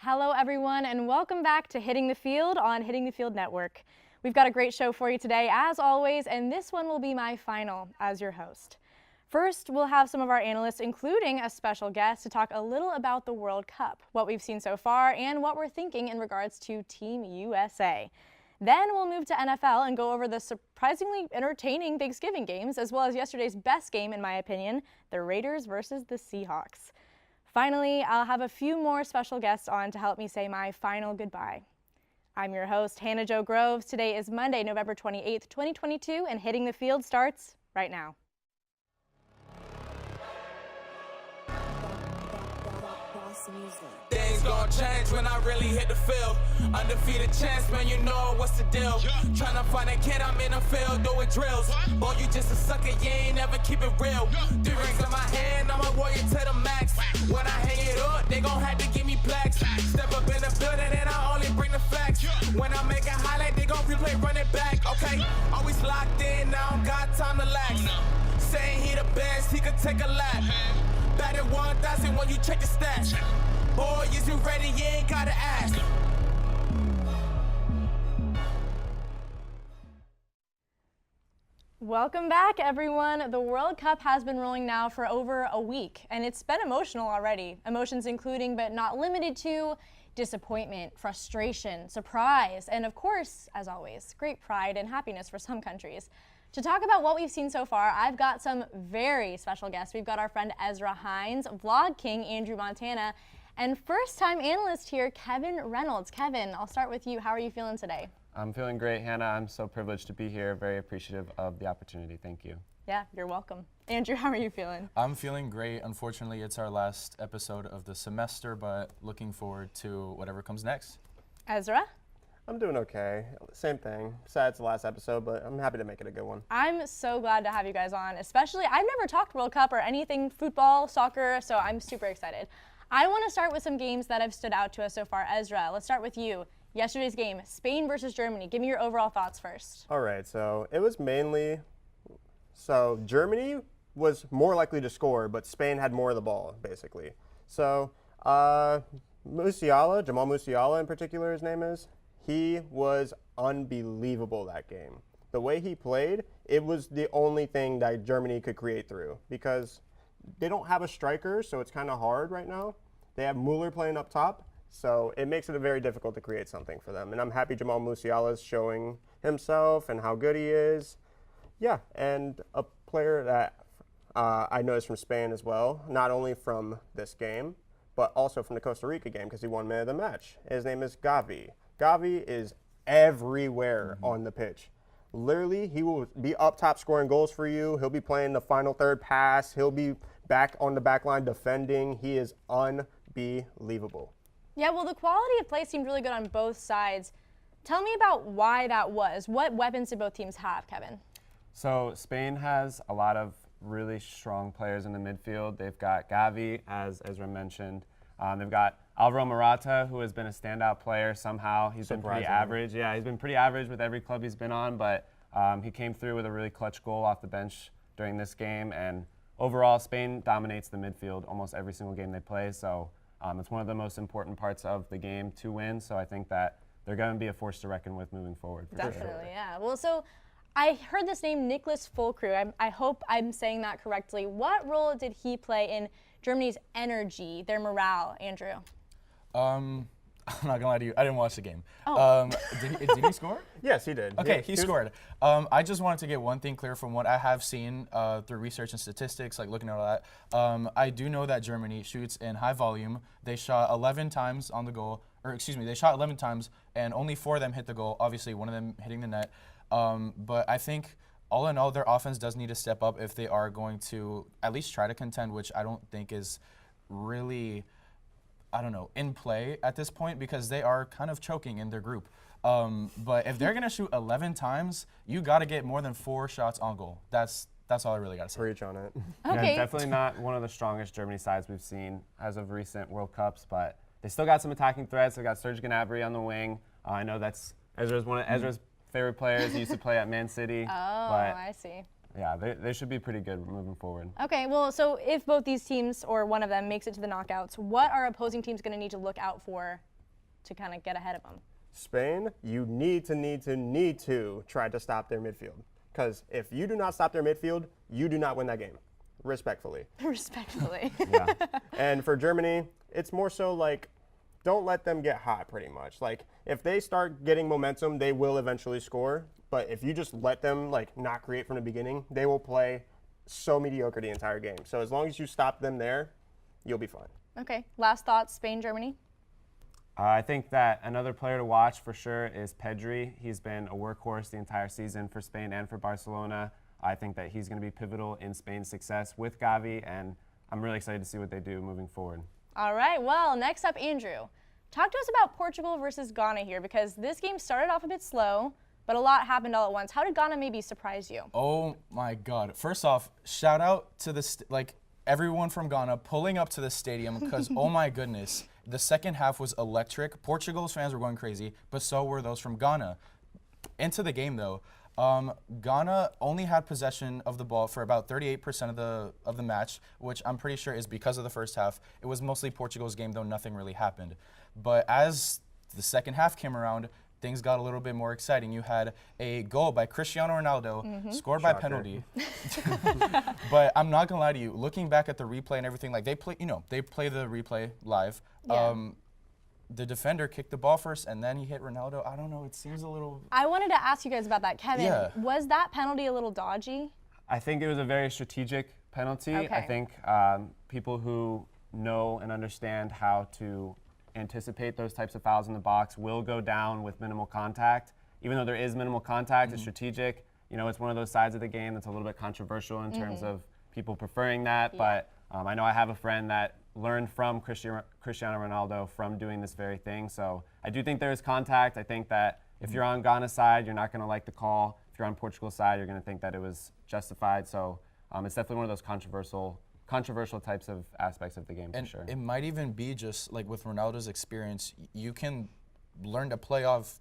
Hello everyone and welcome back to Hitting the Field on Hitting the Field Network. We've got a great show for you today as always, and this one will be my final as your host. First, we'll have some of our analysts, including a special guest, to talk a little about the World Cup, what we've seen so far, and what we're thinking in regards to Team USA. Then we'll move to NFL and go over the surprisingly entertaining Thanksgiving games, as well as yesterday's best game, in my opinion, the Raiders versus the Seahawks. Finally, I'll have a few more special guests on to help me say my final goodbye. I'm your host, Hannah Jo Groves. Today is Monday, November 28th, 2022, and Hitting the Field starts right now. Things gon' change when I really hit the field. Undefeated chance, man, you know what's the deal. Tryna find a kid, I'm in the field doing drills. Boy, you just a sucker, you ain't never keep it real. 3 rings in my hand, I'm a warrior to the max. When I hang it up, they gon' have to give me plaques. Step up in the building and I only bring the facts. When I make a highlight, they gon' replay, run it back, okay? Always locked in, now I don't got time to lax. Saying he the best, he could take a lap. Batted 1,000 when you check the stats. Boy, is you ready? You ain't gotta ask. Welcome back, everyone. The World Cup has been rolling now for over a week, and it's been emotional already. Emotions including, but not limited to, disappointment, frustration, surprise, and of course, as always, great pride and happiness for some countries. To talk about what we've seen so far, I've got some very special guests. We've got our friend Ezra Hines, Vlog King Andrew Montana, and first-time analyst here, Kevin Reynolds. Kevin, I'll start with you. How are you feeling today? I'm feeling great, Hannah. I'm so privileged to be here. Very appreciative of the opportunity. Thank you. Yeah, you're welcome. Andrew, how are you feeling? I'm feeling great. Unfortunately, it's our last episode of the semester, but looking forward to whatever comes next. Ezra? I'm doing okay. Same thing. Besides the last episode, but I'm happy to make it a good one. I'm so glad to have you guys on, especially I've never talked World Cup or anything football, soccer, so I'm super excited. I want to start with some games that have stood out to us so far. Ezra, let's start with you. Yesterday's game, Spain versus Germany. Give me your overall thoughts first. All right, so it was mainly, Germany was more likely to score, but Spain had more of the ball, basically. So Musiala, Jamal Musiala in particular, his name is, he was unbelievable that game. The way he played, it was the only thing that Germany could create through because they don't have a striker, so it's kind of hard right now. They have Muller playing up top, so it makes it very difficult to create something for them. And I'm happy Jamal Musiala is showing himself and how good he is. Yeah, and a player that I noticed from Spain as well, not only from this game, but also from the Costa Rica game because he won man of the match. His name is Gavi. Gavi is everywhere on the pitch. Literally, he will be up top scoring goals for you. He'll be playing the final third pass. He'll be back on the back line defending. He is unbelievable. Yeah, well, the quality of play seemed really good on both sides. Tell me about why that was. What weapons did both teams have, Kevin? So Spain has a lot of really strong players in the midfield. They've got Gavi, as Ezra mentioned. They've got Alvaro Morata, who has been a standout player somehow. He's been pretty average. Yeah, he's been pretty average with every club he's been on, but he came through with a really clutch goal off the bench during this game. And overall, Spain dominates the midfield almost every single game they play. So it's one of the most important parts of the game to win. So I think that they're going to be a force to reckon with moving forward. Definitely, yeah. Well, so I heard this name, Niklas Füllkrug. I hope I'm saying that correctly. What role did he play in Germany's energy, their morale, Andrew? I'm not gonna lie to you, I didn't watch the game. Oh. Did he score? Yes, he did. Okay, Yeah, he scored. I just wanted to get one thing clear from what I have seen through research and statistics, like looking at all that. I do know that Germany shoots in high volume. They shot 11 times on the goal, or excuse me, they shot 11 times, and only 4 of them hit the goal. Obviously, one of them hitting the net. But I think all in all, their offense does need to step up if they are going to at least try to contend, which I don't think is really, in play at this point because they are kind of choking in their group. But if they're going to shoot 11 times, you got to get more than 4 shots on goal. That's all I really got to say. Preach on it. Okay. Yeah, definitely not one of the strongest Germany sides we've seen as of recent World Cups, but they still got some attacking threats. They got Serge Gnabry on the wing. I know that's Ezra's one of Ezra's favorite players. He used to play at Man City. Oh, but I see. Yeah, they should be pretty good moving forward. Okay, well, so if both these teams or one of them makes it to the knockouts, what are opposing teams going to need to look out for to kind of get ahead of them? Spain, you need to try to stop their midfield. Because if you do not stop their midfield, you do not win that game, respectfully. Respectfully. Yeah. And for Germany, it's more so like, don't let them get hot pretty much. Like, if they start getting momentum, they will eventually score. But if you just let them, like, not create from the beginning, they will play so mediocre the entire game. So as long as you stop them there, you'll be fine. Okay. Last thoughts, Spain, Germany? I think that another player to watch for sure is Pedri. He's been a workhorse the entire season for Spain and for Barcelona. I think that he's going to be pivotal in Spain's success with Gavi, and I'm really excited to see what they do moving forward. All right. Well, next up, Andrew. Talk to us about Portugal versus Ghana here, because this game started off a bit slow, but a lot happened all at once. How did Ghana maybe surprise you? Oh my God! First off, shout out to everyone from Ghana pulling up to the stadium because oh my goodness, the second half was electric. Portugal's fans were going crazy, but so were those from Ghana. Into the game though, Ghana only had possession of the ball for about 38% of the match, which I'm pretty sure is because of the first half. It was mostly Portugal's game, though nothing really happened. But as the second half came around, things got a little bit more exciting. You had a goal by Cristiano Ronaldo, scored by penalty. But I'm not gonna lie to you, looking back at the replay and everything, like they play the replay live. Yeah. The defender kicked the ball first, and then he hit Ronaldo. I don't know. It seems a little. I wanted to ask you guys about that. Kevin, Yeah. was that penalty a little dodgy? I think it was a very strategic penalty. Okay. I think people who know and understand how to anticipate those types of fouls in the box will go down with minimal contact. Even though there is minimal contact, it's strategic. You know, it's one of those sides of the game that's a little bit controversial in terms of people preferring that. But I know I have a friend that learned from Cristiano Ronaldo from doing this very thing. So I do think there is contact. I think that if you're on Ghana's side, you're not going to like the call. If you're on Portugal's side, you're going to think that it was justified. So it's definitely one of those controversial types of aspects of the game, And for sure. it might even be just like with Ronaldo's experience, you can learn to play off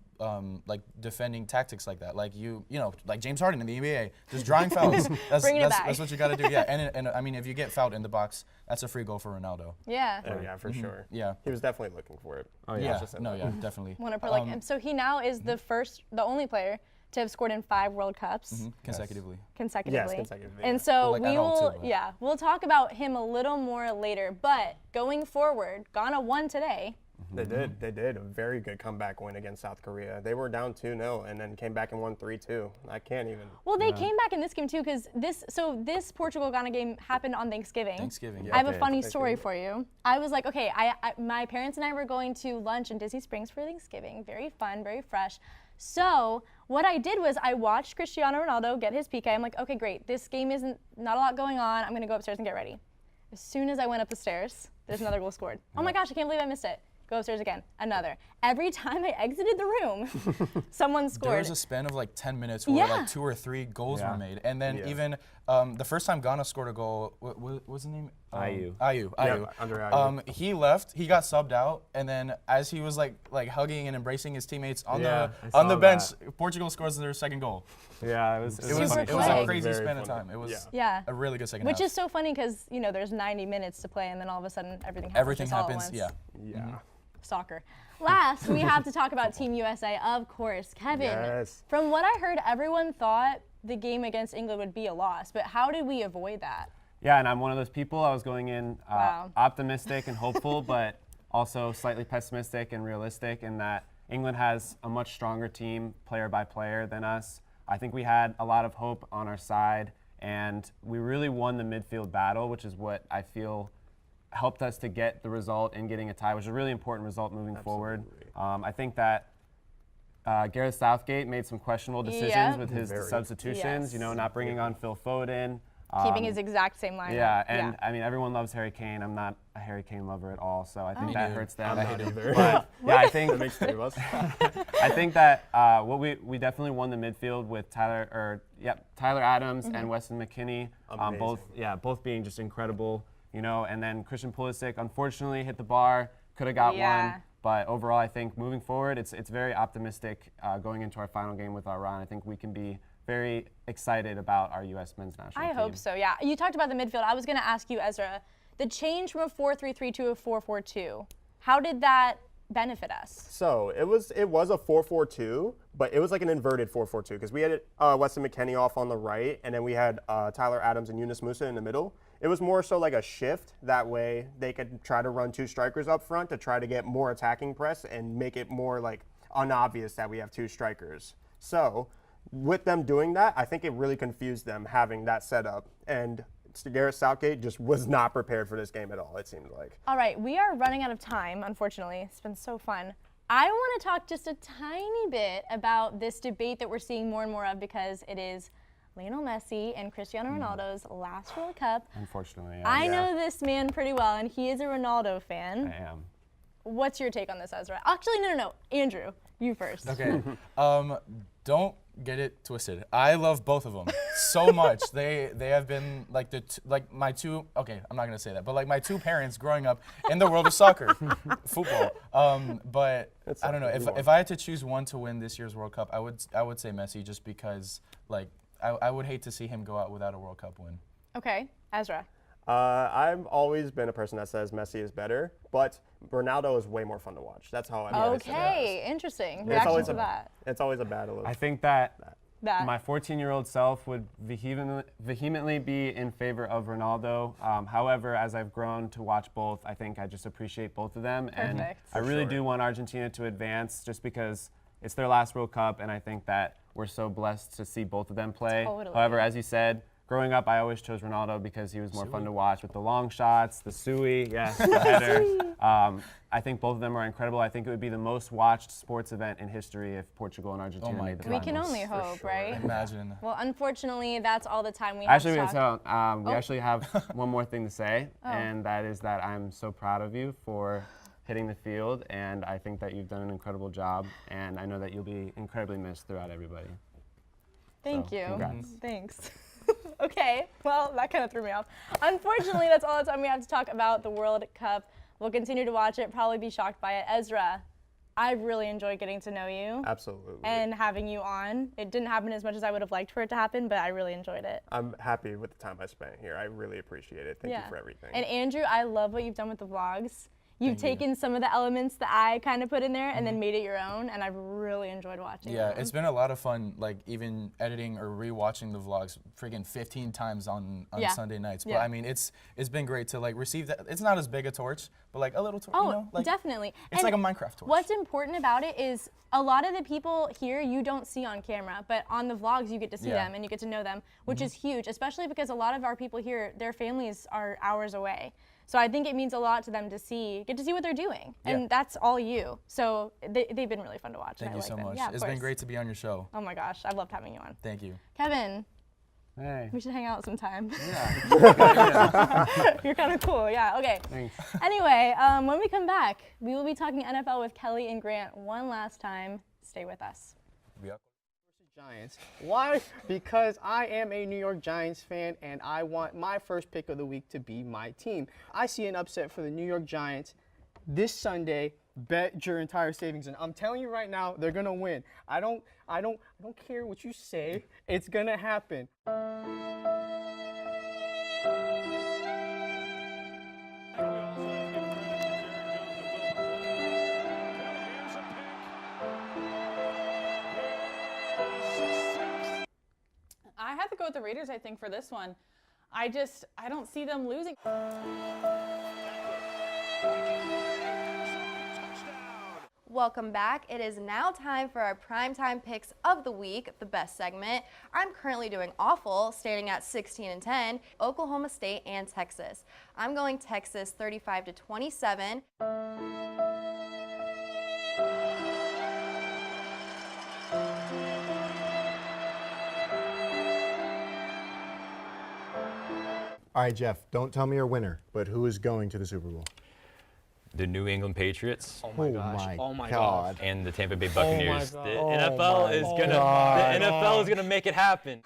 like defending tactics like that. Like you know, like James Harden in the NBA, just drawing fouls. Bringing it back. That's what you got to do. Yeah, and I mean, if you get fouled in the box, that's a free goal for Ronaldo. Yeah. Oh, yeah, for sure. Yeah. He was definitely looking for it. Oh, Yeah, just said no, that. yeah, definitely. Want to put like so he now is the only player to have scored in 5 World Cups Consecutively. consecutively. Yes, consecutively, And yeah. so Well, like we at all, will, too, but- we'll talk about him a little more later. But going forward, Ghana won today. They did a very good comeback win against South Korea. They were down 2-0 and then came back and won 3-2. I can't even. Well, they came back in this game too because this Portugal-Ghana game happened on Thanksgiving. Thanksgiving. I have a Okay. funny story for you. I was like, okay, my parents and I were going to lunch in Disney Springs for Thanksgiving. Very fun, very fresh. So what I did was I watched Cristiano Ronaldo get his PK. I'm like, okay, great. This game isn't not a lot going on. I'm going to go upstairs and get ready. As soon as I went up the stairs, there's another goal scored. Oh my gosh, I can't believe I missed it. Go upstairs again, another. Every time I exited the room, someone There scored. was a span of like 10 minutes where Yeah. like 2 or 3 goals Yeah. were made. And then Yeah. even the first time Ghana scored a goal, what was his name? Ayew. Ayew. Yeah, Andre Ayew. He left, he got subbed out, and then as he was like hugging and embracing his teammates on Yeah, I on the saw bench, that. Portugal scores their second goal. Yeah, it was It was Super it was quick. a crazy Very span of funny. time. It was Yeah. a really good second Which half. is so funny because, there's 90 minutes to play and then all of a sudden everything happens. Everything just all at happens, once. yeah. Yeah. Soccer. Last, we have to talk about Team USA, of course. Kevin, Yes. from what I heard, everyone thought the game against England would be a loss, but how did we avoid that? Yeah, and I'm one of those people. I was going in Wow. optimistic and hopeful, but also slightly pessimistic and realistic in that England has a much stronger team, player by player, than us. I think we had a lot of hope on our side, and we really won the midfield battle, which is what I feel helped us to get the result in getting a tie, which is a really important result moving forward. I think that Gareth Southgate made some questionable decisions Yeah. with his Very. substitutions, Yes. not bringing on Phil Foden. Keeping his exact same lineup. Yeah, and I mean, everyone loves Harry Kane. I'm not a Harry Kane lover at all, so I think Me that neither. hurts them. I'm not either. But yeah, I think That makes 3 of us. I think that what we definitely won the midfield with Tyler Adams Mm-hmm. and Weston McKennie, Amazing. both being just incredible, and then Christian Pulisic unfortunately hit the bar, could have got Yeah. one, but overall I think moving forward it's very optimistic going into our final game with Iran. I think we can be very excited about our U.S. men's national I team. hope so, yeah. You talked about the midfield. I was going to ask you, Ezra, the change from a 4-3-3 to a 4-4-2, how did that benefit us? So it was a 4-4-2, but it was like an inverted 4-4-2 because we had Weston McKennie off on the right, and then we had Tyler Adams and Yunus Musa in the middle. It was more so like a shift. That way they could try to run 2 strikers up front to try to get more attacking press and make it more like unobvious that we have 2 strikers. So with them doing that, I think it really confused them having that setup. And Garrett Southgate just was not prepared for this game at all, it seemed like. All right, we are running out of time, unfortunately. It's been so fun. I want to talk just a tiny bit about this debate that we're seeing more and more of because it is Lionel Messi and Cristiano Ronaldo's last World Cup. Unfortunately, I know this man pretty well, and he is a Ronaldo fan. I am. What's your take on this, Ezra? Actually, no. Andrew, you first. Okay. Don't get it twisted. I love both of them so much. They have been like my two. Okay, I'm not gonna say that, but like my 2 parents growing up in the world of soccer, football. But I don't know if I had to choose one to win this year's World Cup, I would say Messi just because like I would hate to see him go out without a World Cup win. Okay, Ezra. I've always been a person that says Messi is better, but Ronaldo is way more fun to watch. That's how I mean. Okay, interesting. It's Reaction always to that. It's always a battle. I think that my That. 14-year-old self would vehemently be in favor of Ronaldo. However, as I've grown to watch both, I think I just appreciate both of them. And Perfect. I really do want Argentina to advance just because it's their last World Cup, and I think that we're so blessed to see both of them play. Totally. However, as you said, growing up, I always chose Ronaldo because he was more fun to watch with the long shots, the sui, yes, the header. I think both of them are incredible. I think it would be the most watched sports event in history if Portugal and Argentina made the We finals. can only hope, right? Imagine. Well, unfortunately, that's all the time we have Actually, to talk. we actually have one more thing to say, and that is that I'm so proud of you for hitting the field, and I think that you've done an incredible job, and I know that you'll be incredibly missed throughout everybody. Thank So, you. congrats. Thanks. Okay, well, that kind of threw me off. Unfortunately, that's all the time we have to talk about the World Cup. We'll continue to watch it, probably be shocked by it. Ezra, I really enjoyed getting to know you. Absolutely. And having you on. It didn't happen as much as I would have liked for it to happen, but I really enjoyed it. I'm happy with the time I spent here. I really appreciate it. Thank you for everything. And Andrew, I love what you've done with the vlogs. You've taken some of the elements that I kind of put in there and then made it your own, and I've really enjoyed watching Yeah, them. it's been a lot of fun, like even editing or rewatching the vlogs friggin' 15 times on Sunday nights. But I mean, it's been great to like receive that. It's not as big a torch, but like a little torch, Oh, you know? Like, definitely. It's And like a Minecraft torch. What's important about it is a lot of the people here you don't see on camera, but on the vlogs you get to see them and you get to know them, which is huge, especially because a lot of our people here, their families are hours away. So I think it means a lot to them to get to see what they're doing, and that's all you. So they've been really fun to watch. Thank and you I so like them. much. Yeah, of It's been course. great to be on your show. Oh my gosh, I've loved having you on. Thank you. Kevin, Hey. we should hang out sometime. Yeah. You're kind of cool, yeah. Okay. Thanks. Anyway, when we come back, we will be talking NFL with Kellie and Grant one last time. Stay with us. Giants. Why? Because I am a New York Giants fan and I want my first pick of the week to be my team. I see an upset for the New York Giants this Sunday. Bet your entire savings, and I'm telling you right now, they're gonna win. I don't care what you say. It's gonna happen. I have to go with the Raiders, I think, for this one. I don't see them losing. Welcome back. It is now time for our primetime picks of the week, the best segment. I'm currently doing awful, standing at 16-10, Oklahoma State and Texas. I'm going Texas 35-27. All right, Jeff, don't tell me your winner, but who is going to the Super Bowl? The New England Patriots Oh my gosh. Oh my God. and the Tampa Bay Buccaneers. God. The Oh NFL my is gonna God. the NFL is gonna make it happen.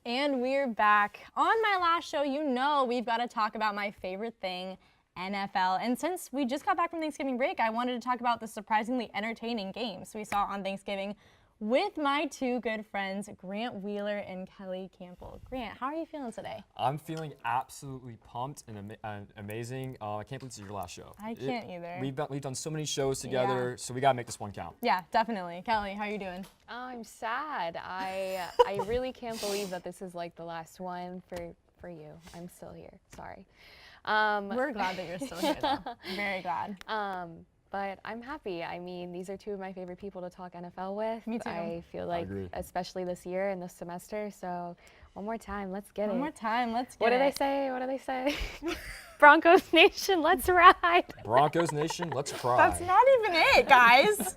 And And we're back. On my last show, you know we've got to talk about my favorite thing, NFL. And since we just got back from Thanksgiving break, I wanted to talk about the surprisingly entertaining games we saw on Thanksgiving with my two good friends, Grant Wheeler and Kellie Campbell. Grant, how are you feeling today? I'm feeling absolutely pumped and amazing. I can't believe this is your last show. I can't either. We've done so many shows together, so we gotta make this one count. Yeah, definitely. Kellie, how are you doing? I'm sad. I really can't believe that this is like the last one for you. I'm still here. Sorry. We're glad that you're still here, though. Very glad. But I'm happy. I mean, these are two of my favorite people to talk NFL with. Me too. I feel like, especially this year and this semester. So, one more time, let's get it. One more time, let's get What it. do they say? What do they say? Broncos Nation, let's ride. Broncos Nation, let's cry. That's not even it, guys.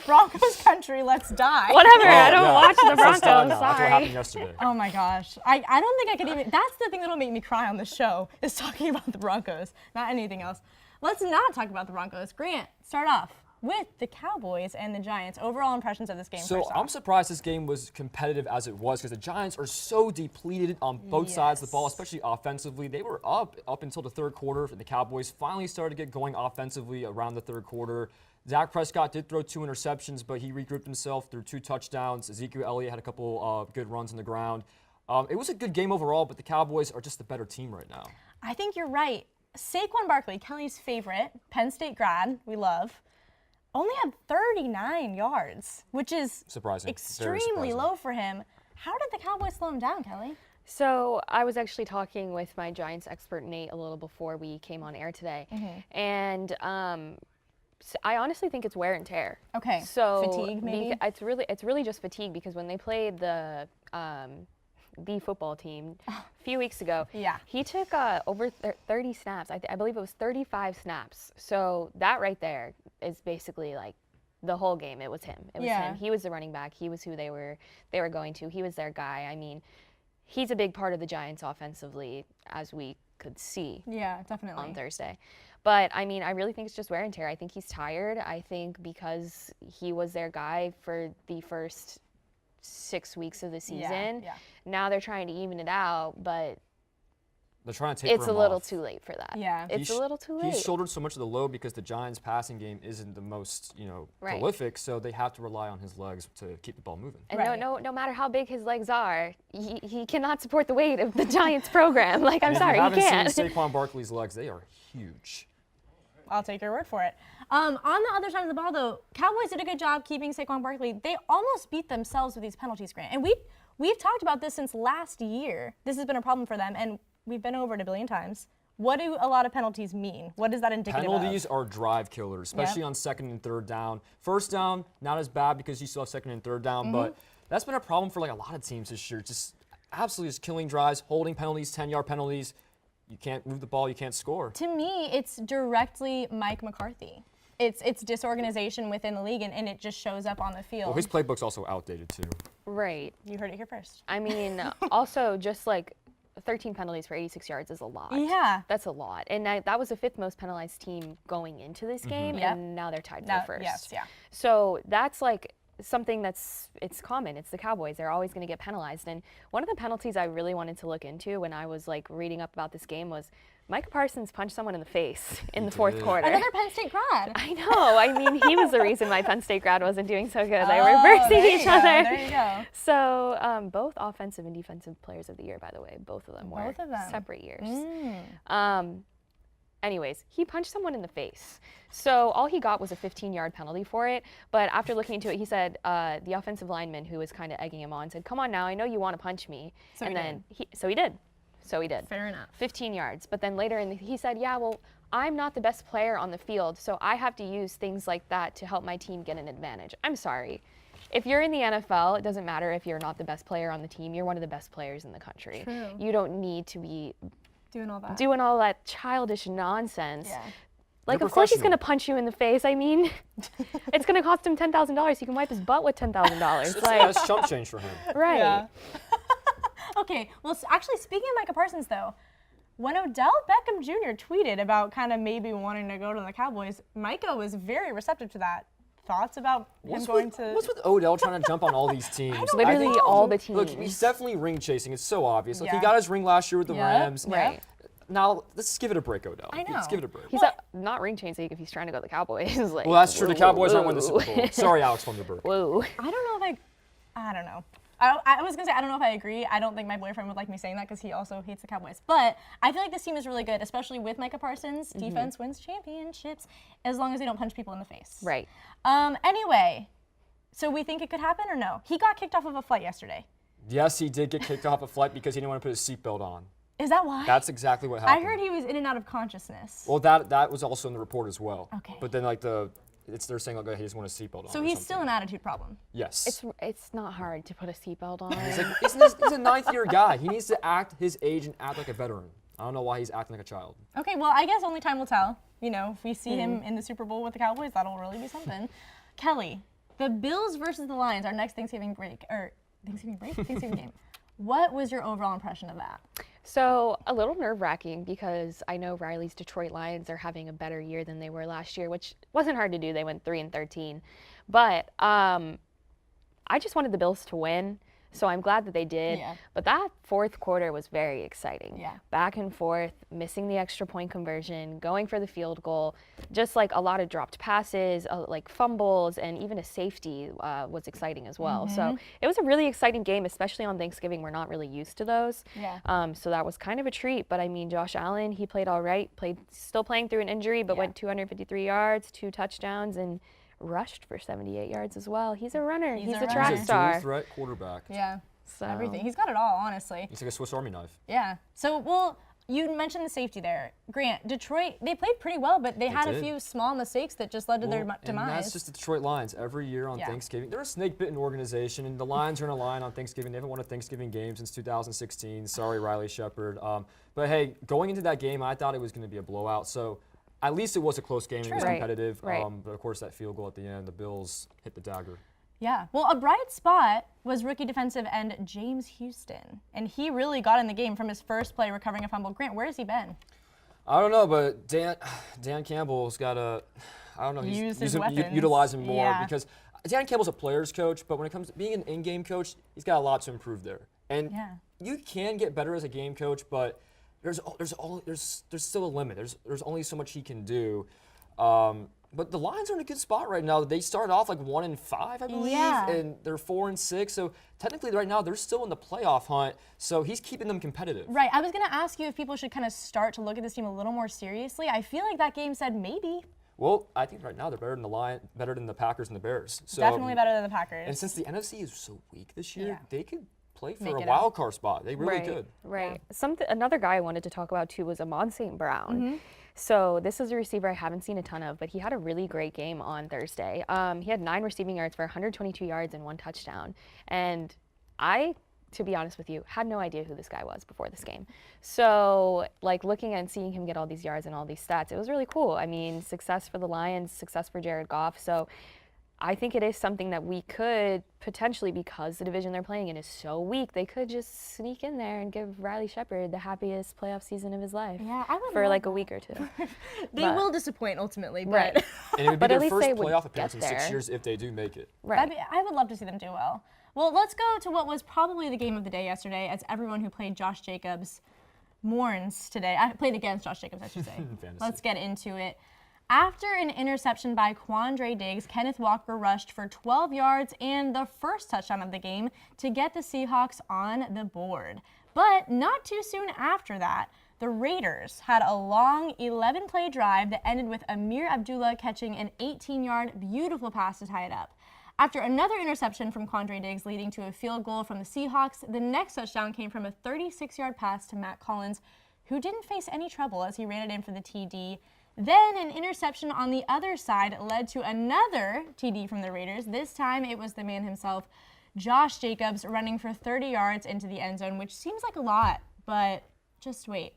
Broncos country, let's die. Whatever. I don't watch the Broncos. That's what Sorry. happened yesterday. Oh my gosh. I don't think I could even, that's the thing that'll make me cry on the show, is talking about the Broncos, not anything else. Let's not talk about the Broncos. Grant, start off with the Cowboys and the Giants. Overall impressions of this game. So I'm surprised this game was competitive as it was because the Giants are so depleted on both sides of the ball, especially offensively. They were up until the third quarter. The Cowboys finally started to get going offensively around the third quarter. Dak Prescott did throw 2 interceptions, but he regrouped himself through 2 touchdowns. Ezekiel Elliott had a couple good runs on the ground. It was a good game overall, but the Cowboys are just the better team right now. I think you're right. Saquon Barkley, Kellie's favorite, Penn State grad, we love, only had 39 yards, which is surprising. Extremely low for him. How did the Cowboys slow him down, Kellie? So I was actually talking with my Giants expert, Nate, a little before we came on air today. And so I honestly think it's wear and tear. Okay, so fatigue maybe? It's really just fatigue because when they played the football team a few weeks ago, he took over 30 snaps. I believe it was 35 snaps. So that right there is basically like the whole game. It was him. It was him. He was the running back. He was who they were going to. He was their guy. I mean, he's a big part of the Giants offensively, as we could see. Yeah, definitely. On Thursday. But I mean, I really think it's just wear and tear. I think he's tired. I think because he was their guy for the first 6 weeks of the season. Now they're trying to even it out, but they're trying to take it's a little too late for that. Yeah, it's a little too late. He's shouldered so much of the load because the Giants' passing game isn't the most, prolific, so they have to rely on his legs to keep the ball moving. And no matter how big his legs are, he cannot support the weight of the Giants program. Like, I'm sorry, he can't. If you haven't seen Saquon Barkley's legs, they are huge. I'll take your word for it. On the other side of the ball, though, Cowboys did a good job keeping Saquon Barkley. They almost beat themselves with these penalties, Grant. And we've talked about this since last year. This has been a problem for them, and we've been over it a billion times. What do a lot of penalties mean? What is that indicative of? Penalties are drive killers, especially on second and third down. First down, not as bad because you still have second and third down, but that's been a problem for like a lot of teams this year. Just absolutely just killing drives, holding penalties, 10-yard penalties. You can't move the ball, you can't score. To me, it's directly Mike McCarthy. It's disorganization within the league, and it just shows up on the field. Well, his playbook's also outdated, too. Right. You heard it here first. I mean, also just like 13 penalties for 86 yards is a lot. Yeah. That's a lot. And that was the 5th most penalized team going into this game, and now they're tied for first. Yes, yeah. So that's like something it's common. It's the Cowboys. They're always going to get penalized. And one of the penalties I really wanted to look into when I was like reading up about this game was Micah Parsons punched someone in the face in the 4th quarter. Another Penn State grad. I know. I mean, he was the reason my Penn State grad wasn't doing so good. They were reversing each other. There you go. So both offensive and defensive players of the year, by the way, both of them were separate years. Anyways, he punched someone in the face. So all he got was a 15-yard penalty for it. But after looking into it, he said the offensive lineman who was kind of egging him on said, "Come on now, I know you want to punch me." So and he then did. So he did. Fair enough. 15 yards. But then later he said, "Yeah, well, I'm not the best player on the field, so I have to use things like that to help my team get an advantage." I'm sorry. If you're in the NFL, it doesn't matter if you're not the best player on the team. You're one of the best players in the country. True. You don't need to be doing all that childish nonsense. Yeah. Like, of course he's going to punch you in the face. I mean, it's going to cost him $10,000. He can wipe his butt with $10,000. That's chump change for him. Right. Yeah. Okay, well, actually, speaking of Micah Parsons, though, when Odell Beckham Jr. tweeted about kind of maybe wanting to go to the Cowboys, Micah was very receptive to that. thoughts about him going to? What's with Odell trying to jump on all these teams? Literally all the teams. Look, he's definitely ring chasing. It's so obvious. Like, Yeah. he got his ring last year with the Yeah. Rams. Right. Now, let's give it a break, Odell. I know. Let's give it a break. He's not ring chasing if he's trying to go to the Cowboys. Like, Well, that's true. The Cowboys aren't winning the whoa. Super Bowl. Sorry, Alex Funderburg. Whoa. I don't know if I don't know. I was gonna say I don't know if I agree. I don't think my boyfriend would like me saying that because he also hates the Cowboys. But I feel like this team is really good, especially with Micah Parsons. Defense wins championships as long as they don't punch people in the face. Right. Anyway, so we think it could happen or no? He got kicked off of a flight yesterday. Yes, he did get kicked off a flight because he didn't want to put his seatbelt on. Is that why? That's exactly what I happened. heard he was in and out of consciousness. Well, that was also in the report as well. Okay. But then, like, they're saying, like, he doesn't want a seatbelt on. So or he's something. still an attitude problem. Yes. It's not hard to put a seatbelt on. He's a ninth-year guy. He needs to act his age and act like a veteran. I don't know why he's acting like a child. Okay, well, I guess only time will tell. You know, if we see him in the Super Bowl with the Cowboys, that'll really be something. Kellie, the Bills versus the Lions, our next Thanksgiving game. What was your overall impression of that? So a little nerve-wracking because I know Riley's Detroit Lions are having a better year than they were last year, which wasn't hard to do. They went 3-13. But I just wanted the Bills to win, so I'm glad that they did. Yeah. But that fourth quarter was very exciting. Yeah. Back and forth, missing the extra point conversion, going for the field goal, just like a lot of dropped passes, like fumbles, and even a safety was exciting as well. So it was a really exciting game, especially on Thanksgiving. We're not really used to those. Yeah. So that was kind of a treat. But I mean, Josh Allen, he played all right, still playing through an injury, but went 253 yards, 2 touchdowns, and rushed for 78 yards as well. He's a runner. He's a track He's a star. dual-threat quarterback. Yeah. So. Everything. He's got it all, honestly. He's like a Swiss Army knife. Yeah. So, well, you mentioned the safety there. Grant, Detroit, they played pretty well, but they had a few small mistakes that just led to their demise. And that's just the Detroit Lions. Every year on Thanksgiving, they're a snake-bitten organization, and the Lions are in a line on Thanksgiving. They haven't won a Thanksgiving game since 2016. Sorry, Riley Shepard. But hey, going into that game, I thought it was going to be a blowout. So at least it was a close game. It was competitive. Right. But of course, that field goal at the end, the Bills hit the dagger. Yeah. Well, a bright spot was rookie defensive end James Houston, and he really got in the game from his first play recovering a fumble. Grant, where has he been? I don't know, but Dan Campbell's got to, I don't know, utilize him more because Dan Campbell's a player's coach, but when it comes to being an in-game coach, he's got a lot to improve there. And you can get better as a game coach, but there's still a limit. There's only so much he can do. But the Lions are in a good spot right now. They started off like 1-5, I believe, and they're 4-6. So technically, right now they're still in the playoff hunt. So he's keeping them competitive. Right. I was going to ask you if people should kind of start to look at this team a little more seriously. I feel like that game said maybe. Well, I think right now they're better than the Packers and the Bears. So, definitely better than the Packers. And since the NFC is so weak this year, they could play for Make a it wild card spot. They really could. Right. Another guy I wanted to talk about too was Amon St. Brown. So this is a receiver I haven't seen a ton of, but he had a really great game on Thursday. He had 9 receiving yards for 122 yards and 1 touchdown. And I, to be honest with you, had no idea who this guy was before this game. So like looking and seeing him get all these yards and all these stats, it was really cool. I mean, success for the Lions, success for Jared Goff. So I think it is something that we could potentially, because the division they're playing in is so weak, they could just sneak in there and give Riley Shepard the happiest playoff season of his life. Yeah, I would for like a week or two. They will disappoint ultimately, but Right. And it would be But their at least first they would playoff appearance get in 6 there. years if they do make it. Right. I would love to see them do well. Well, let's go to what was probably the game of the day yesterday, as everyone who played Josh Jacobs mourns today. I played against Josh Jacobs, I should say. Let's get into it. After an interception by Quandre Diggs, Kenneth Walker rushed for 12 yards and the first touchdown of the game to get the Seahawks on the board. But not too soon after that, the Raiders had a long 11-play drive that ended with Amir Abdullah catching an 18-yard beautiful pass to tie it up. After another interception from Quandre Diggs leading to a field goal from the Seahawks, the next touchdown came from a 36-yard pass to Matt Collins, who didn't face any trouble as he ran it in for the TD. Then an interception on the other side led to another TD from the Raiders. This time it was the man himself, Josh Jacobs, running for 30 yards into the end zone, which seems like a lot, but just wait.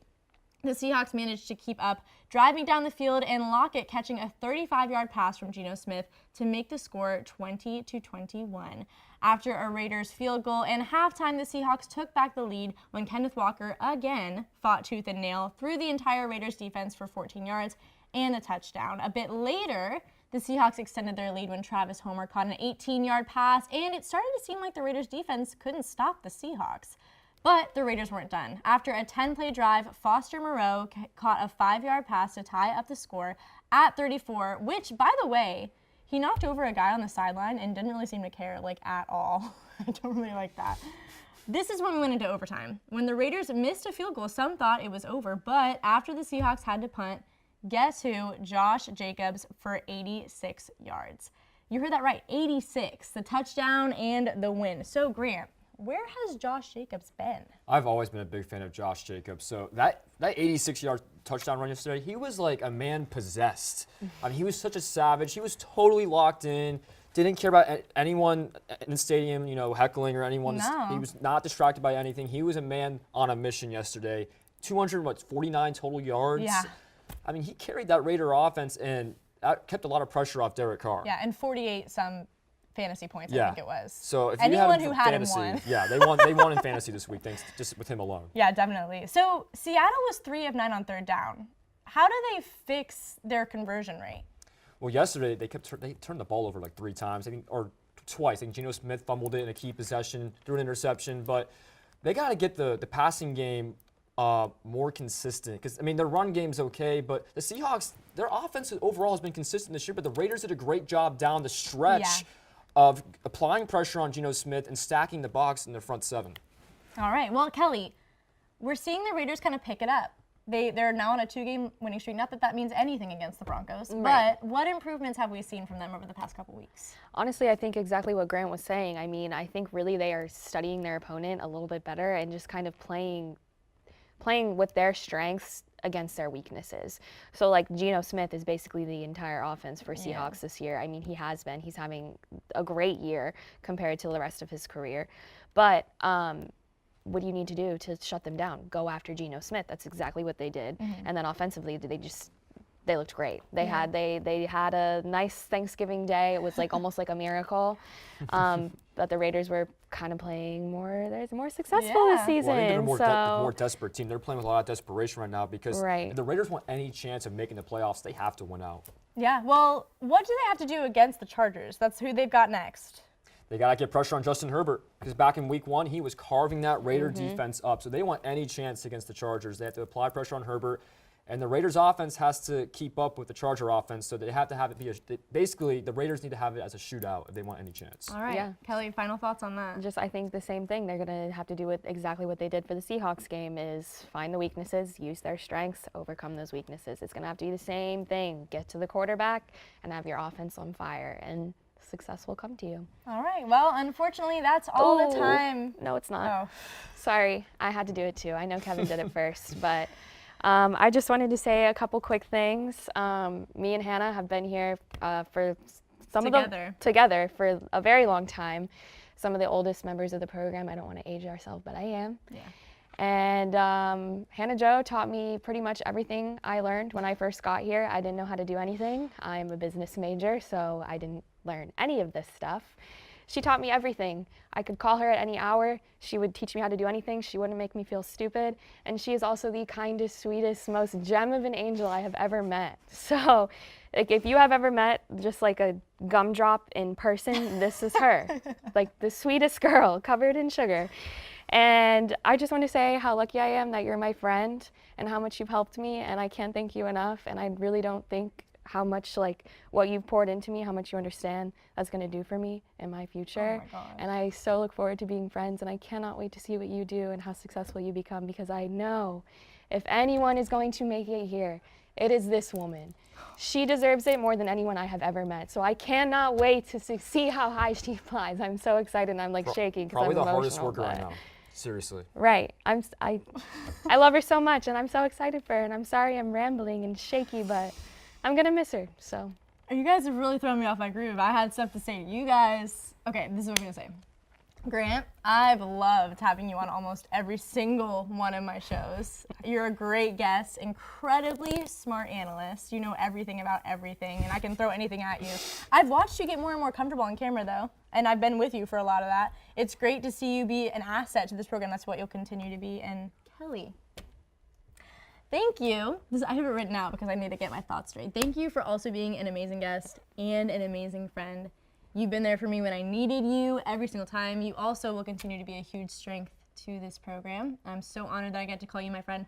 The Seahawks managed to keep up, driving down the field, and Lockett catching a 35-yard pass from Geno Smith to make the score 20-21. After a Raiders field goal and halftime, the Seahawks took back the lead when Kenneth Walker again fought tooth and nail through the entire Raiders defense for 14 yards and a touchdown. A bit later, The Seahawks extended their lead when Travis Homer caught an 18-yard pass, and it started to seem like the Raiders' defense couldn't stop the Seahawks. But the Raiders weren't done. After a 10-play drive, Foster Moreau caught a 5-yard pass to tie up the score at 34, which, by the way, he knocked over a guy on the sideline and didn't really seem to care, like, at all. I don't really like that. This is when we went into overtime. When the Raiders missed a field goal, some thought it was over, but after the Seahawks had to punt, guess who? Josh Jacobs for 86 yards. You heard that right, 86, the touchdown and the win. So, Grant, where has Josh Jacobs been? I've always been a big fan of Josh Jacobs. So that 86-yard touchdown run yesterday, he was like a man possessed. I mean, he was such a savage. He was totally locked in. Didn't care about anyone in the stadium, heckling or anyone. No. He was not distracted by anything. He was a man on a mission yesterday. 249 total yards. Yeah. I mean, he carried that Raider offense and that kept a lot off Derek Carr. Yeah, and 48-some fantasy points, I think it was. So if anyone you who had him fantasy, won. Yeah, they won in fantasy this week, thanks just with him alone. Yeah, definitely. So Seattle was 3 of 9 on third down. How do they fix their conversion rate? Well, yesterday they turned the ball over like 3 times, or twice. I think Geno Smith fumbled it in a key possession, threw an interception, but they got to get the passing game more consistent. Because, I mean, their run game's okay, but the Seahawks, their offense overall has been consistent this year, but the Raiders did a great job down the stretch of applying pressure on Geno Smith and stacking the box in their front 7. All right. Well, Kelly, we're seeing the Raiders kind of pick it up. They're now on a 2-game winning streak. Not that that means anything against the Broncos, Right. but what improvements have we seen from them over the past couple weeks? Honestly, I think exactly what Grant was saying. I mean, I think really they are studying their opponent a little bit better and just kind of playing with their strengths against their weaknesses. So like Geno Smith is basically the entire offense for Seahawks this year. I mean, he has been. He's having a great year compared to the rest of his career. But what do you need to do to shut them down? Go after Geno Smith. That's exactly what they did. And then offensively, they looked great. They had a nice Thanksgiving day. It was like almost like a miracle. But the Raiders were kind of playing more successful this season. Well, I think they're a more desperate team. They're playing with a lot of desperation right now because if the Raiders want any chance of making the playoffs, they have to win out. Yeah, well, what do they have to do against the Chargers? That's who they've got next. They got to get pressure on Justin Herbert because back in week 1, he was carving that Raider defense up. So they want any chance against the Chargers. They have to apply pressure on Herbert. And the Raiders offense has to keep up with the Charger offense, so they have to have it be basically the Raiders need to have it as a shootout if they want any chance. All right. Kelly, final thoughts on that? I think the same thing. They're going to have to do exactly what they did for the Seahawks game is find the weaknesses, use their strengths, overcome those weaknesses. It's going to have to be the same thing. Get to the quarterback and have your offense on fire, and success will come to you. All right. Well, unfortunately, that's all the time. No, it's not. Oh. Sorry. I had to do it too. I know Kevin did it first, but I just wanted to say a couple quick things. Me and Hannah have been here for together for a very long time. Some of the oldest members of the program. I don't want to age ourselves, but I am. Yeah. And Hannah Jo taught me pretty much everything I learned when I first got here. I didn't know how to do anything. I'm a business major, so I didn't learn any of this stuff. She taught me everything. I could call her at any hour. She would teach me how to do anything. She wouldn't make me feel stupid. And she is also the kindest, sweetest, most gem of an angel I have ever met. So like, if you have ever met just like a gumdrop in person, this is her. Like the sweetest girl covered in sugar. And I just want to say how lucky I am that you're my friend and how much you've helped me. And I can't thank you enough. And I really don't think how much like what you've poured into me, how much you understand that's going to do for me in my future. Oh my gosh. And I so look forward to being friends, and I cannot wait to see what you do and how successful you become, because I know if anyone is going to make it here, it is this woman. She deserves it more than anyone I have ever met. So I cannot wait to see how high she flies. I'm so excited and I'm like shaking because I'm probably the emotional, hardest worker right now. Seriously. Right. I love her so much, and I'm so excited for her, and I'm sorry I'm rambling and shaky, but I'm going to miss her, so. You guys have really thrown me off my groove. I had stuff to say to you guys. Okay, this is what I'm going to say. Grant, I've loved having you on almost every single one of my shows. You're a great guest, incredibly smart analyst. You know everything about everything, and I can throw anything at you. I've watched you get more and more comfortable on camera, though, and I've been with you for a lot of that. It's great to see you be an asset to this program. That's what you'll continue to be. And Kelly, Thank you. I have it written out because I need to get my thoughts straight. Thank you for also being an amazing guest and an amazing friend. You've been there for me when I needed you every single time. You also will continue to be a huge strength to this program. I'm so honored that I get to call you my friend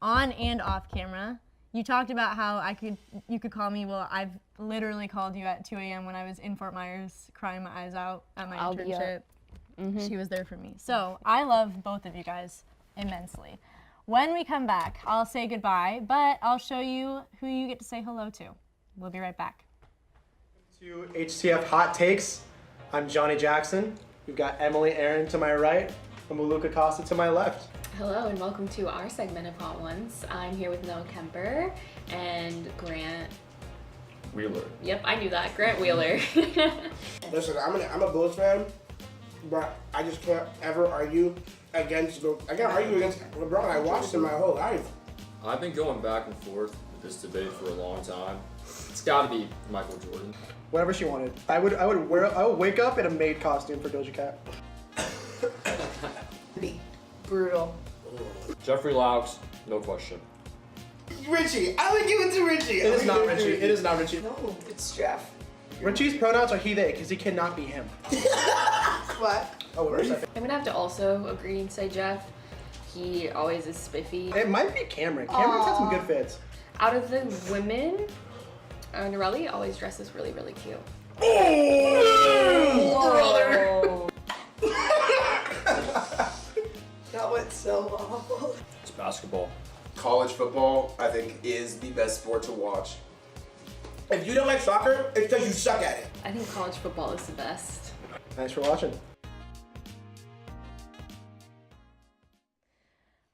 on and off camera. You talked about how you could call me. Well, I've literally called you at 2 a.m. when I was in Fort Myers crying my eyes out at my internship. She was there for me. So I love both of you guys immensely. When we come back, I'll say goodbye, but I'll show you who you get to say hello to. We'll be right back. To HTF Hot Takes, I'm Johnny Jackson. We've got Emily Aaron to my right and Maluka Costa to my left. Hello and welcome to our segment of Hot Ones. I'm here with Noah Kemper and Grant Wheeler. Yep, I knew that. Grant Wheeler. Listen, I'm a Bulls fan, but I just can't ever argue against LeBron. I watched him my whole life. I've been going back and forth with this debate for a long time. It's got to be Michael Jordan. Whatever she wanted. I would wake up in a maid costume for Doja Cat. Brutal. Jeffrey Laux, no question. Richie, I would give it to Richie. It is not Richie. It is not Richie. No, it's Jeff. Richie's pronouns are he, they, because he cannot be him. What? Oh, where is that? I'm gonna have to also agree and say Jeff. He always is spiffy. It might be Cameron. Cameron's had some good fits. Out of the women, Norelli always dresses really, really cute. Oh, that went so awful. It's basketball. College football, I think, is the best sport to watch. If you don't like soccer, it's because you suck at it. I think college football is the best. Thanks for watching.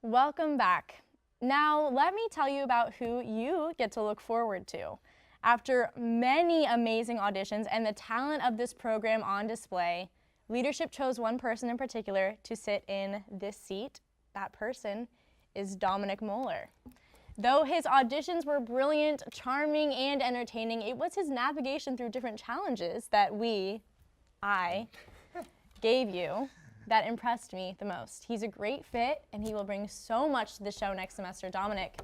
Welcome back. Now, let me tell you about who you get to look forward to. After many amazing auditions and the talent of this program on display, leadership chose one person in particular to sit in this seat. That person is Dominic Moller. Though his auditions were brilliant, charming, and entertaining, it was his navigation through different challenges that I gave you that impressed me the most. He's a great fit, and he will bring so much to the show next semester. Dominic,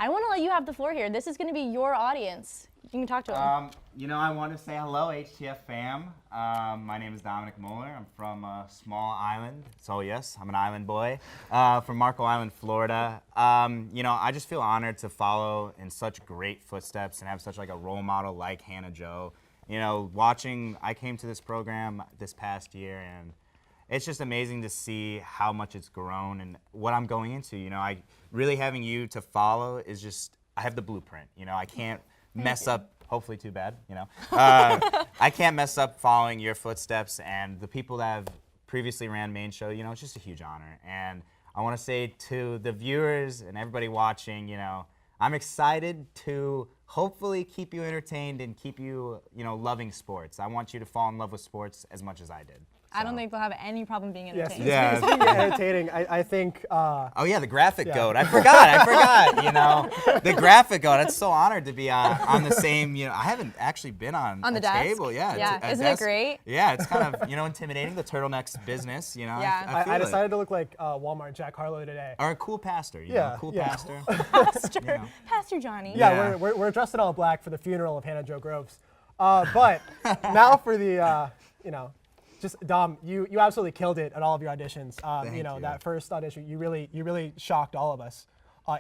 I want to let you have the floor here. This is going to be your audience. You can talk to him. I want to say hello, HTF fam. My name is Dominic Moller. I'm from a small island. So yes, I'm an island boy from Marco Island, Florida. I just feel honored to follow in such great footsteps and have such like a role model like Hannah Jo. I came to this program this past year, and it's just amazing to see how much it's grown and what I'm going into. Really having you to follow is just, I have the blueprint. I can't mess up, hopefully too bad, I can't mess up following your footsteps, and the people that have previously ran main show, it's just a huge honor. And I want to say to the viewers and everybody watching, I'm excited to hopefully keep you entertained and keep you, loving sports. I want you to fall in love with sports as much as I did. I don't think they'll have any problem being entertained. Yes, speaking of entertaining, I think... oh yeah, the graphic goat. I forgot, the graphic goat. I'm so honored to be on the same, I haven't actually been on the a desk? table. Yeah, Isn't it great? Yeah, it's kind of, intimidating, the turtleneck's business, Yeah. I decided to look like Walmart Jack Harlow today. Or a cool pastor, cool pastor. Pastor, Pastor Johnny. Yeah, we're dressed in all black for the funeral of Hannah Jo Groves. But now for the, just Dom, you absolutely killed it at all of your auditions. Thank you. That first audition, you really shocked all of us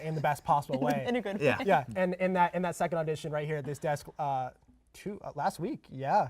in the best possible way. In a good way. Yeah. Yeah, and in that second audition right here at this desk, last week, yeah.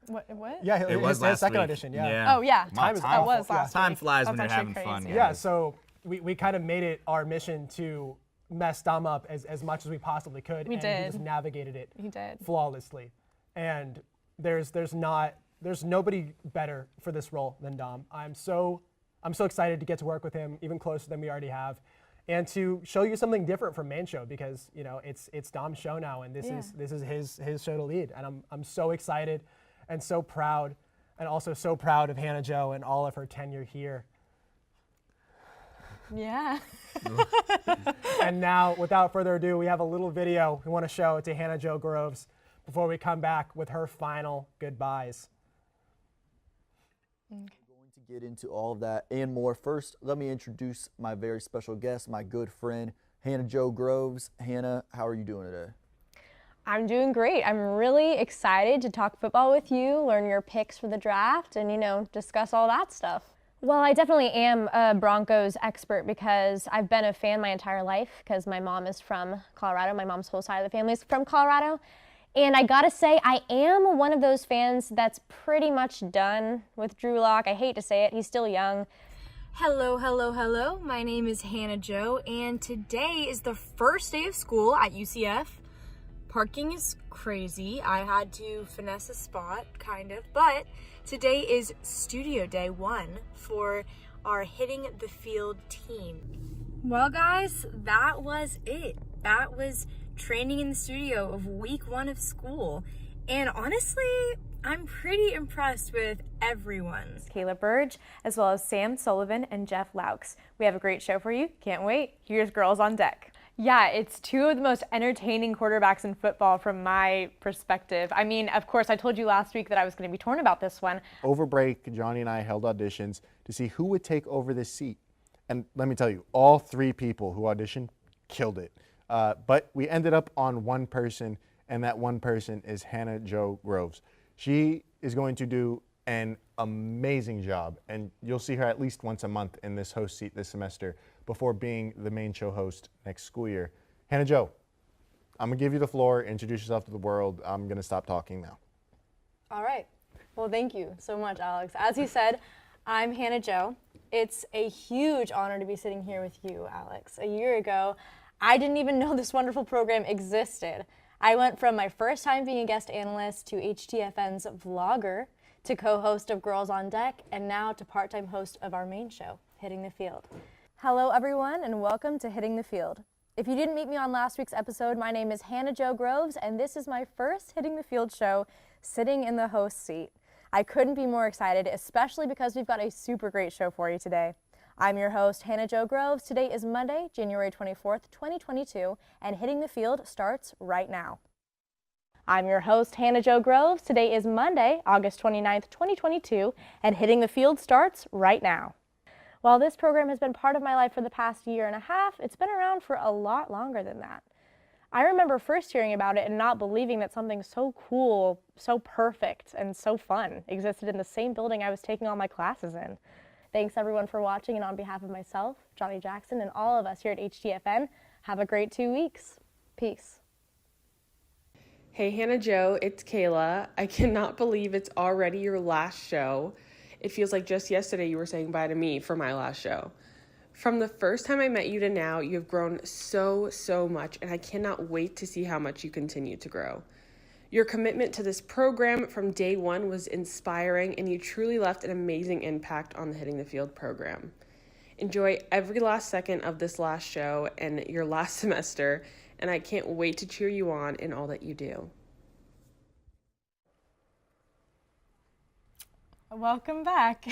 What? Yeah, it was his last second it audition, yeah. Oh yeah. Time was last Time week. flies That's when you're having actually fun. crazy. Yeah, so we kind of made it our mission to mess Dom up as much as we possibly could. We and did. He just navigated it He did. flawlessly. And there's nobody better for this role than Dom. I'm so excited to get to work with him even closer than we already have, and to show you something different from main show, because it's Dom's show now, and this is his show to lead, and I'm so excited and so proud, and also so proud of Hannah Jo and all of her tenure here. Yeah. And now, without further ado, we have a little video we want to show to Hannah Jo Groves before we come back with her final goodbyes. We're going to get into all of that and more. First, let me introduce my very special guest, my good friend, Hannah Jo Groves. Hannah, how are you doing today? I'm doing great. I'm really excited to talk football with you, learn your picks for the draft, and, discuss all that stuff. Well, I definitely am a Broncos expert because I've been a fan my entire life because my mom is from Colorado. My mom's whole side of the family is from Colorado. And I gotta say, I am one of those fans that's pretty much done with Drew Lock. I hate to say it, he's still young. Hello, hello, hello. My name is Hannah Jo, and today is the first day of school at UCF. Parking is crazy. I had to finesse a spot, kind of, but today is studio day 1 for our Hitting the Field team. Well, guys, that was it. That was training in the studio of week 1 of school. And honestly, I'm pretty impressed with everyone. Caleb Burge, as well as Sam Sullivan and Jeff Laux. We have a great show for you. Can't wait. Here's Girls on Deck. Yeah, it's 2 of the most entertaining quarterbacks in football from my perspective. I mean, of course, I told you last week that I was going to be torn about this one. Over break, Johnny and I held auditions to see who would take over this seat. And let me tell you, all 3 people who auditioned killed it. But we ended up on one person, and that one person is Hannah Jo Groves. She is going to do an amazing job, and you'll see her at least once a month in this host seat this semester before being the main show host next school year. Hannah Jo, I'm going to give you the floor. Introduce yourself to the world. I'm going to stop talking now. All right. Well, thank you so much, Alex. As you said, I'm Hannah Jo. It's a huge honor to be sitting here with you, Alex. A year ago, I didn't even know this wonderful program existed. I went from my first time being a guest analyst to HTFN's vlogger to co-host of Girls on Deck, and now to part-time host of our main show, Hitting the Field. Hello, everyone, and welcome to Hitting the Field. If you didn't meet me on last week's episode, my name is Hannah Jo Groves, and this is my first Hitting the Field show sitting in the host seat. I couldn't be more excited, especially because we've got a super great show for you today. I'm your host, Hannah Jo Groves. Today is Monday, January 24th, 2022, and Hitting the Field starts right now. I'm your host, Hannah Jo Groves. Today is Monday, August 29th, 2022, and Hitting the Field starts right now. While this program has been part of my life for the past year and a half, it's been around for a lot longer than that. I remember first hearing about it and not believing that something so cool, so perfect, and so fun existed in the same building I was taking all my classes in. Thanks everyone for watching, and on behalf of myself, Johnny Jackson, and all of us here at HTFN, have a great 2 weeks. Peace. Hey Hannah Jo, it's Kayla. I cannot believe it's already your last show. It feels like just yesterday you were saying bye to me for my last show. From the first time I met you to now, you have grown so much, and I cannot wait to see how much you continue to grow. Your commitment to this program from day 1 was inspiring, and you truly left an amazing impact on the Hitting the Field program. Enjoy every last second of this last show and your last semester, and I can't wait to cheer you on in all that you do. Welcome back.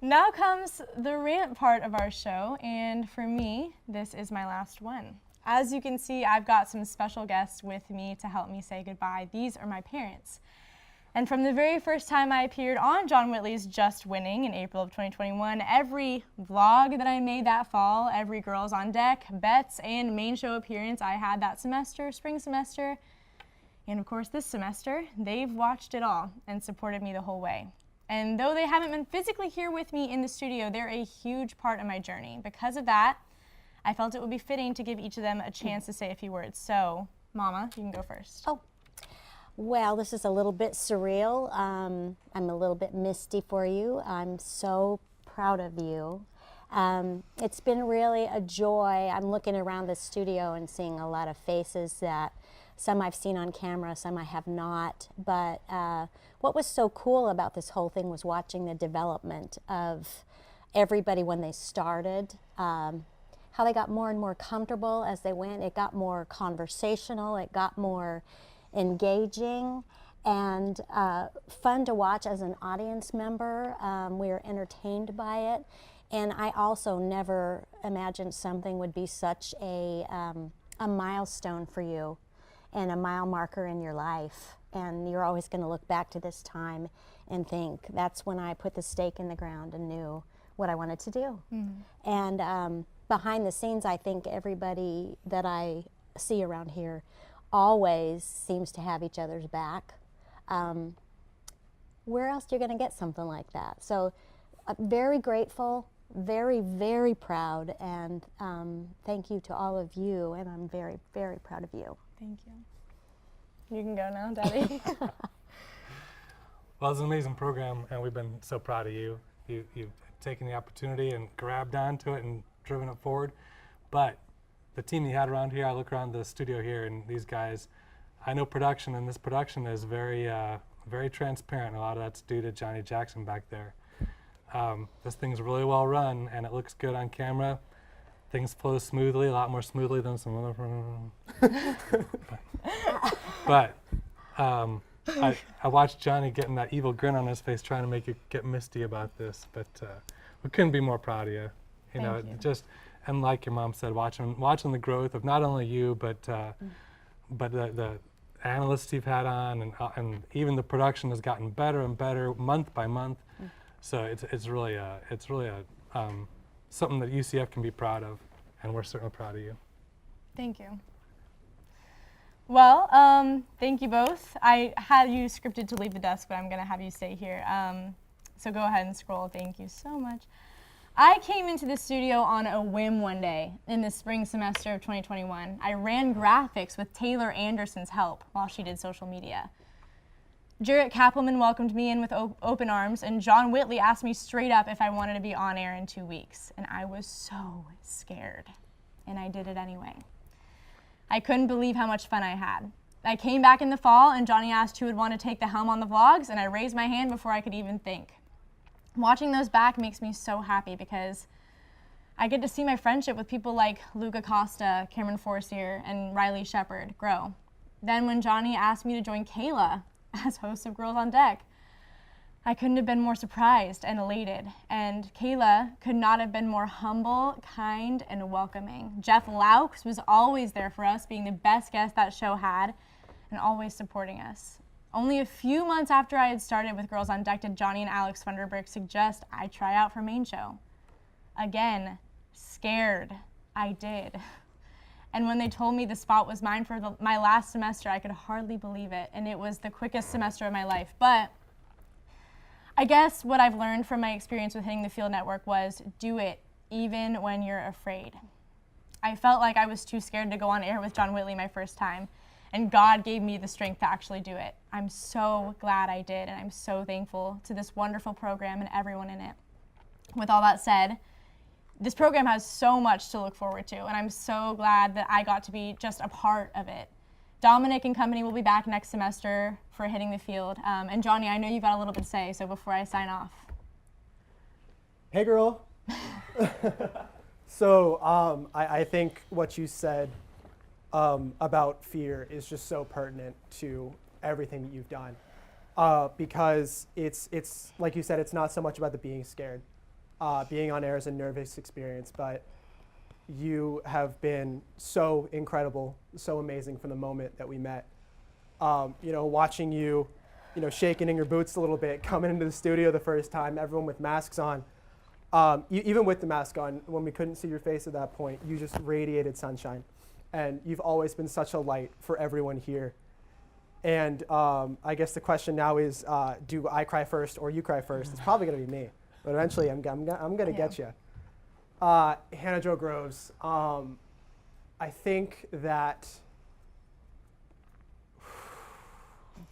Now comes the rant part of our show, and for me, this is my last one. As you can see, I've got some special guests with me to help me say goodbye. These are my parents. And from the very first time I appeared on John Whitley's Just Winning in April of 2021, every vlog that I made that fall, every Girls on Deck, bets, and main show appearance I had that semester, spring semester, and of course this semester, they've watched it all and supported me the whole way. And though they haven't been physically here with me in the studio, they're a huge part of my journey. Because of that, I felt it would be fitting to give each of them a chance to say a few words. So, Mama, you can go first. Oh, well, this is a little bit surreal. I'm a little bit misty for you. I'm so proud of you. It's been really a joy. I'm looking around the studio and seeing a lot of faces that some I've seen on camera, some I have not. But what was so cool about this whole thing was watching the development of everybody when they started. How they got more and more comfortable as they went. It got more conversational, it got more engaging, and fun to watch as an audience member. We were entertained by it, and I also never imagined something would be such a milestone for you and a mile marker in your life. And you're always going to look back to this time and think, that's when I put the stake in the ground and knew what I wanted to do. And behind the scenes, I think everybody that I see around here always seems to have each other's back. Where else are you going to get something like that? So very grateful, very, very proud, and thank you to all of you, and I'm very, very proud of you. Thank you. You can go now, Daddy. Well, it's an amazing program, and we've been so proud of you. You've taken the opportunity and grabbed onto it and driven it forward. But the team you had around here, I look around the studio here, and these guys, I know production, and this production is very, very transparent. A lot of that's due to Johnny Jackson back there. This thing's really well run, and it looks good on camera. Things flow smoothly, a lot more smoothly than some other. But I watched Johnny getting that evil grin on his face, trying to make it get misty about this. But we couldn't be more proud of you. You know, just and like your mom said, watching the growth of not only you, but the analysts you've had on, and even the production has gotten better and better month by month. So it's really something that UCF can be proud of, and we're certainly proud of you. Thank you. Well, thank you both. I had you scripted to leave the desk, but I'm going to have you stay here. So go ahead and scroll. Thank you so much. I came into the studio on a whim one day in the spring semester of 2021. I ran graphics with Taylor Anderson's help while she did social media. Jarrett Kappelman welcomed me in with open arms, and John Whitley asked me straight up if I wanted to be on air in 2 weeks. And I was so scared, and I did it anyway. I couldn't believe how much fun I had. I came back in the fall, and Johnny asked who would want to take the helm on the vlogs, and I raised my hand before I could even think. Watching those back makes me so happy because I get to see my friendship with people like Luca Costa, Cameron Forcier, and Riley Shepard grow. Then when Johnny asked me to join Kayla as host of Girls on Deck, I couldn't have been more surprised and elated. And Kayla could not have been more humble, kind, and welcoming. Jeff Laux was always there for us, being the best guest that show had, and always supporting us. Only a few months after I had started with Girls on Deck did Johnny and Alex Funderburg suggest I try out for main show. Again, scared, I did. And when they told me the spot was mine for my last semester, I could hardly believe it, and it was the quickest semester of my life. But I guess what I've learned from my experience with Hitting the Field Network was do it, even when you're afraid. I felt like I was too scared to go on air with John Whitley my first time, and God gave me the strength to actually do it. I'm so glad I did, and I'm so thankful to this wonderful program and everyone in it. With all that said, this program has so much to look forward to, and I'm so glad that I got to be just a part of it. Dominic and company will be back next semester for Hitting the Field. And Johnny, I know you've got a little bit to say, so before I sign off. Hey, girl. So I think what you said about fear is just so pertinent to everything that you've done. Because it's like you said, it's not so much about the being scared. Being on air is a nervous experience, but you have been so incredible, so amazing from the moment that we met. You know, watching you, shaking in your boots a little bit, coming into the studio the first time, everyone with masks on. Even with the mask on, when we couldn't see your face at that point, you just radiated sunshine. And you've always been such a light for everyone here. And I guess the question now is, do I cry first or you cry first? It's probably going to be me, but eventually I'm going to get you. Hannah Jo Groves, I think that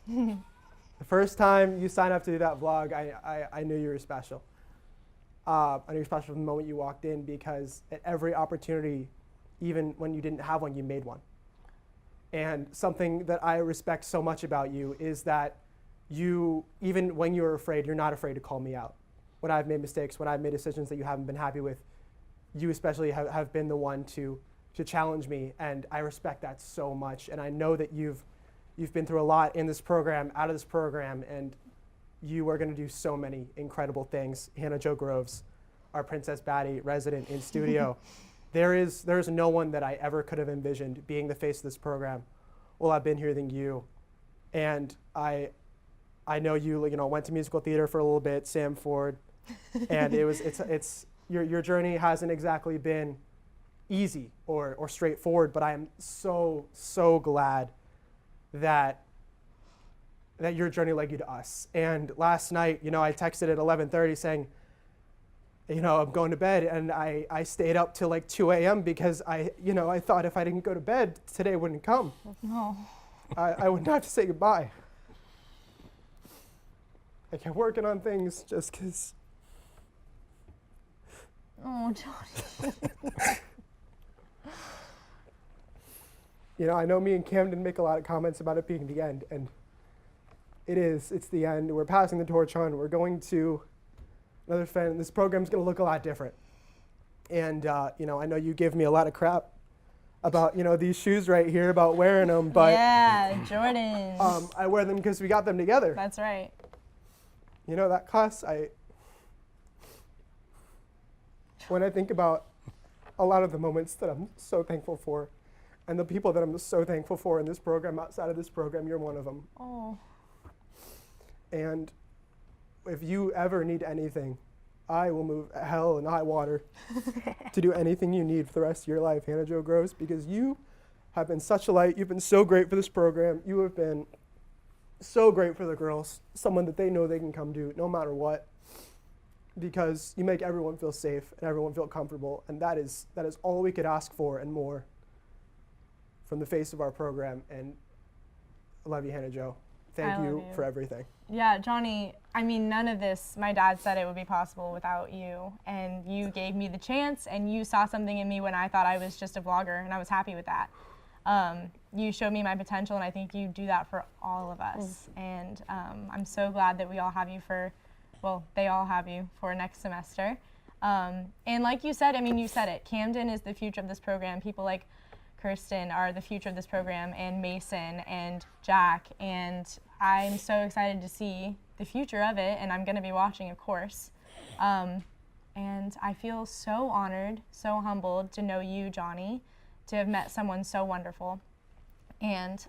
the first time you signed up to do that vlog, I knew you were special. I knew you were special from the moment you walked in, because at every opportunity, even when you didn't have one, you made one. And something that I respect so much about you is that you, even when you're afraid, you're not afraid to call me out. When I've made mistakes, when I've made decisions that you haven't been happy with, you especially have been the one to challenge me, and I respect that so much. And I know that you've been through a lot in this program, out of this program, and you are going to do so many incredible things. Hannah Jo Groves, our Princess Batty resident in studio. There is no one that I ever could have envisioned being the face of this program while I've been here than you. And I know you went to musical theater for a little bit, Sam Ford, and your journey hasn't exactly been easy or straightforward, but I am so, so glad that your journey led you to us. And last night, I texted at 11:30 saying, I'm going to bed, and I stayed up till like 2 a.m. because I thought if I didn't go to bed, today wouldn't come. No. I wouldn't have to say goodbye. I kept working on things just because. Oh, Johnny. I know me and Camden make a lot of comments about it being the end, and it's the end. We're passing the torch on. We're going to another fan. This program's going to look a lot different. And, I know you give me a lot of crap about, these shoes right here, about wearing them, but. Yeah, Jordans. I wear them because we got them together. That's right. That costs, when I think about a lot of the moments that I'm so thankful for, and the people that I'm so thankful for in this program, outside of this program, you're one of them. Oh. And if you ever need anything, I will move hell and high water to do anything you need for the rest of your life, Hannah Jo Groves, because you have been such a light. You've been so great for this program. You have been so great for the girls, someone that they know they can come to no matter what, because you make everyone feel safe and everyone feel comfortable, and that is all we could ask for and more from the face of our program. And I love you, Hannah Jo. Thank you for everything. Yeah, Johnny, none of this, my dad said it would be possible without you, and you gave me the chance, and you saw something in me when I thought I was just a vlogger, and I was happy with that. You showed me my potential, and I think you do that for all of us. And I'm so glad that we all have you they all have you for next semester. And like you said, you said it, Camden is the future of this program. People like Kirsten are the future of this program, and Mason and Jack, and I'm so excited to see the future of it, and I'm going to be watching, of course. And I feel so honored, so humbled to know you, Johnny, to have met someone so wonderful. And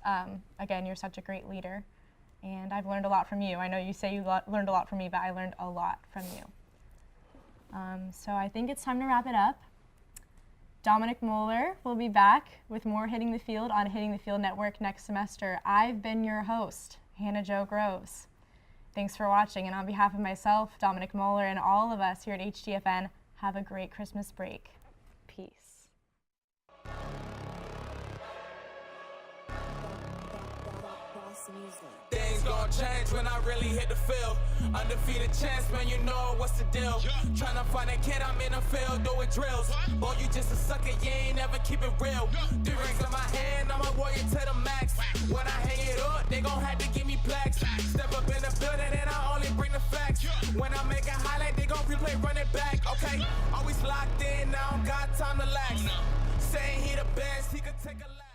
again, you're such a great leader, and I've learned a lot from you. I know you say you learned a lot from me, but I learned a lot from you. So I think it's time to wrap it up. Dominic Moller will be back with more Hitting the Field on Hitting the Field Network next semester. I've been your host, Hannah Jo Groves. Thanks for watching, and on behalf of myself, Dominic Moller, and all of us here at HTFN, have a great Christmas break. Peace. Things gon' change when I really hit the field. Undefeated champs, man, you know what's the deal. Tryna find a kid, I'm in the field doing drills. Boy, you just a sucker, you ain't never keep it real. 3 rings in my hand, I'm a warrior to the max. When I hang it up, they gon' have to give me plaques. Step up in the building and I only bring the facts. When I make a highlight, they gon' replay, run it back. Okay, always locked in, now I don't got time to lax. Saying he the best, he could take a lap.